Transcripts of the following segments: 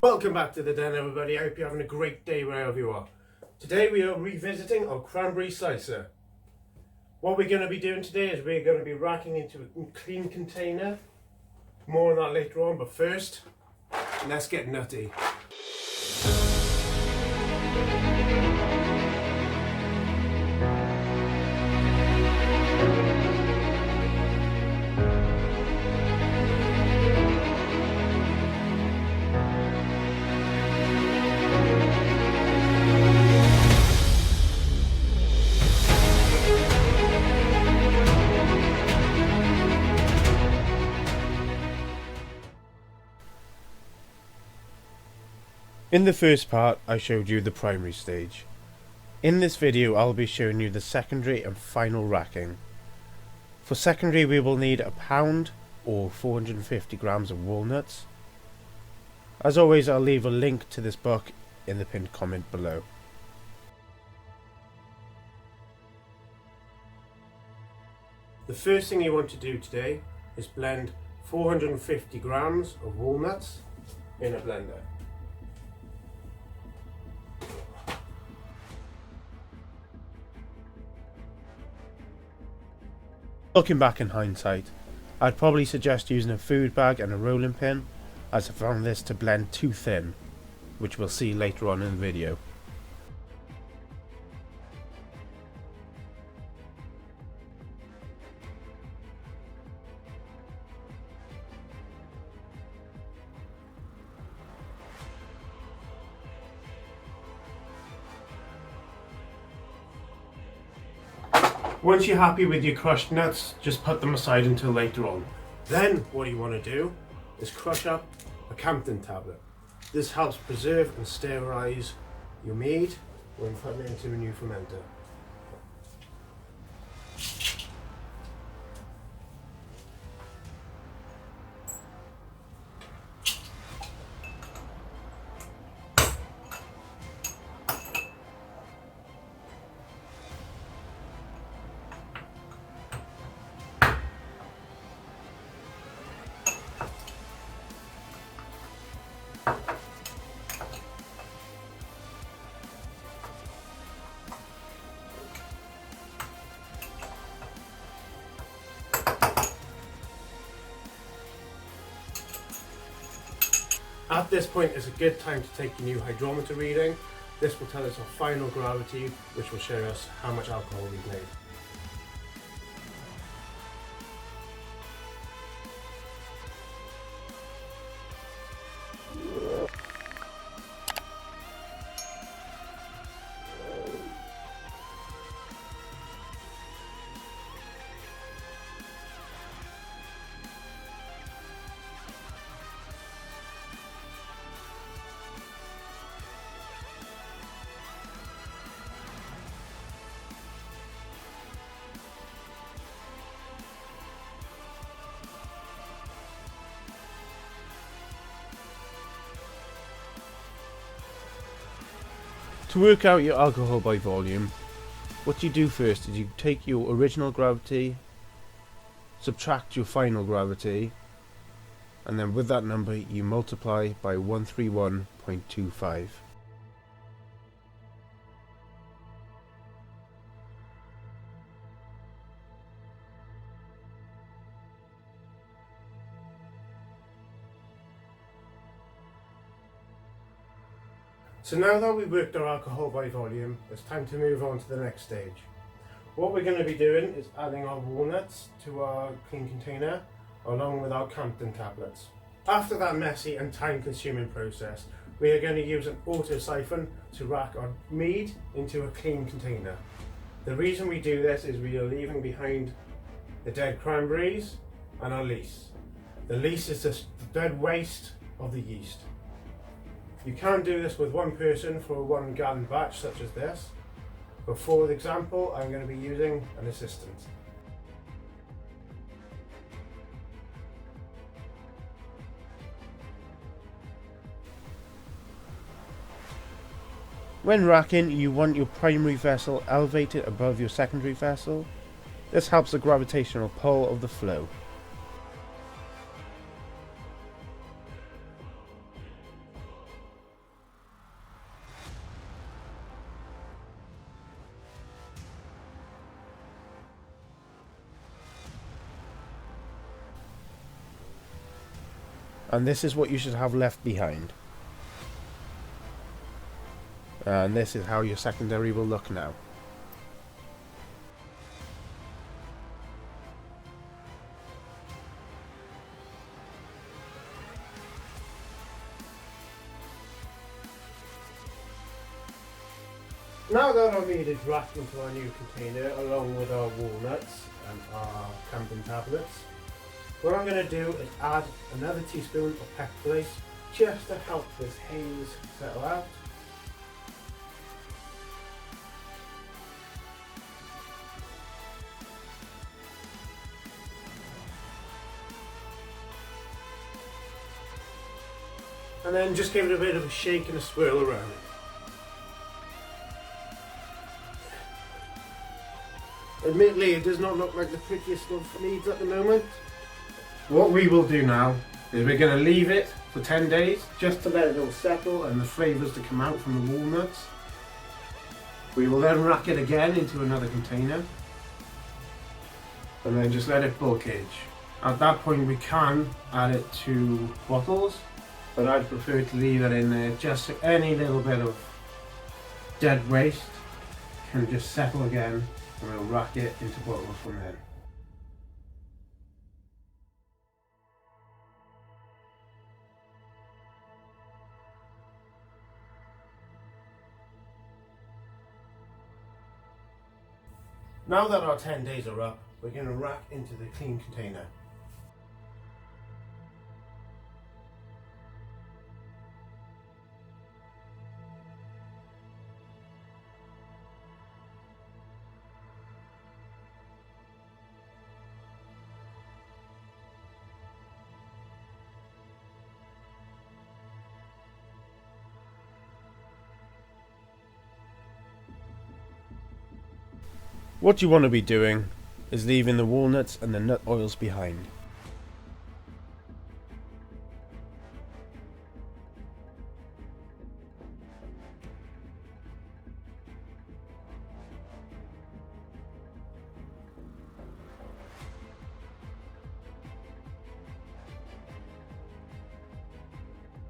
Welcome back to the den, everybody. I hope you're having a great day wherever you are. Today we are revisiting our Cranberry Cyser. What we're going to be doing today is we're going to be racking into a clean container. More on that later on, but first, let's get nutty. In the first part, I showed you the primary stage. In this video, I'll be showing you the secondary and final racking. For secondary, we will need a pound or 450 grams of walnuts. As always, I'll leave a link to this book in the pinned comment below. The first thing you want to do today is blend 450 grams of walnuts in a blender. Looking back in hindsight, I'd probably suggest using a food bag and a rolling pin, as I found this to blend too thin, which we'll see later on in the video. Once you're happy with your crushed nuts, just put them aside until later on. Then what you want to do is crush up a Campden tablet. This helps preserve and sterilise your mead when putting it into a new fermenter. At this point is a good time to take your new hydrometer reading. This will tell us our final gravity, which will show us how much alcohol we've made. To work out your alcohol by volume, what you do first is you take your original gravity, subtract your final gravity, and then with that number you multiply by 131.25. So now that we've worked our alcohol by volume, it's time to move on to the next stage. What we're going to be doing is adding our walnuts to our clean container along with our Campden tablets. After that messy and time consuming process, we are going to use an autosiphon to rack our mead into a clean container. The reason we do this is we are leaving behind the dead cranberries and our lees. The lees is the dead waste of the yeast. You can do this with one person for a 1 gallon batch such as this, but for example I'm going to be using an assistant. When racking, you want your primary vessel elevated above your secondary vessel. This helps the gravitational pull of the flow. And this is what you should have left behind. And this is how your secondary will look now. Now that our mead is wrapped into our new container along with our walnuts and our camping tablets, what I'm going to do is add another teaspoon of pepper glaze just to help this haze settle out. And then just give it a bit of a shake and a swirl around it. Admittedly, it does not look like the prettiest of meads at the moment. What we will do now is we're going to leave it for 10 days just to let it all settle and the flavours to come out from the walnuts. We will then rack it again into another container and then just let it bulk age. At that point we can add it to bottles, but I'd prefer to leave it in there just so any little bit of dead waste can just settle again, and we'll rack it into bottles from then. Now that our 10 days are up, we're going to rack into the clean container. What you want to be doing is leaving the walnuts and the nut oils behind.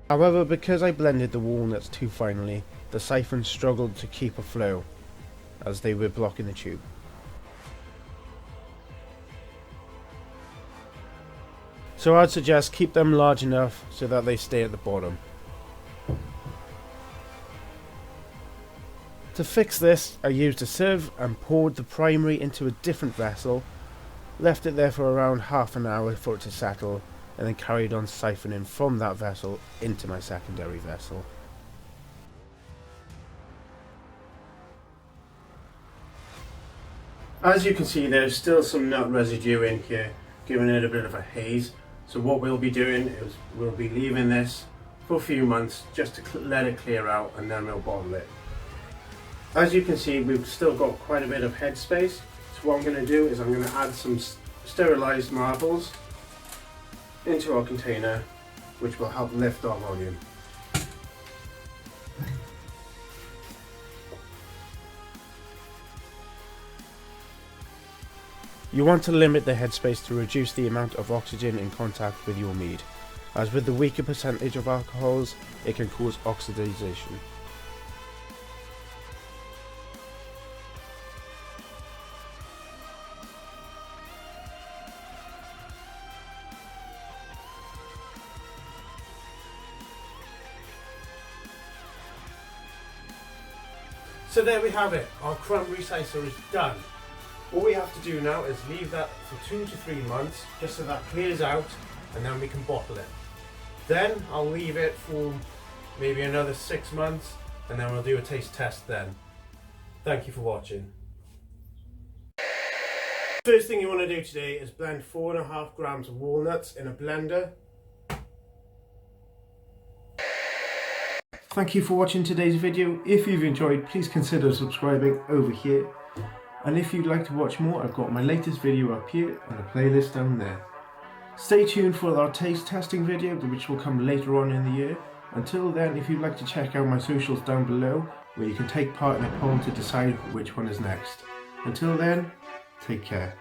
However, because I blended the walnuts too finely, the siphon struggled to keep a flow as they were blocking the tube. So I'd suggest keep them large enough so that they stay at the bottom. To fix this, I used a sieve and poured the primary into a different vessel, left it there for around half an hour for it to settle, and then carried on siphoning from that vessel into my secondary vessel. As you can see, there's still some nut residue in here, giving it a bit of a haze. So what we'll be doing is we'll be leaving this for a few months just to let it clear out, and then we'll bottle it. As you can see, we've still got quite a bit of headspace. So what I'm going to do is I'm going to add some sterilised marbles into our container, which will help lift our volume. You want to limit the headspace to reduce the amount of oxygen in contact with your mead, as with the weaker percentage of alcohols, it can cause oxidization. So there we have it, our Cranberry Cyser is done. All we have to do now is leave that for 2 to 3 months just so that clears out, and then we can bottle it. Then I'll leave it for maybe another 6 months, and then we'll do a taste test then. Thank you for watching. First thing you want to do today is blend 4.5 grams of walnuts in a blender. Thank you for watching today's video. If you've enjoyed, please consider subscribing over here. And if you'd like to watch more, I've got my latest video up here and a playlist down there. Stay tuned for our taste testing video, which will come later on in the year. Until then, if you'd like to check out my socials down below, where you can take part in a poll to decide which one is next. Until then, take care.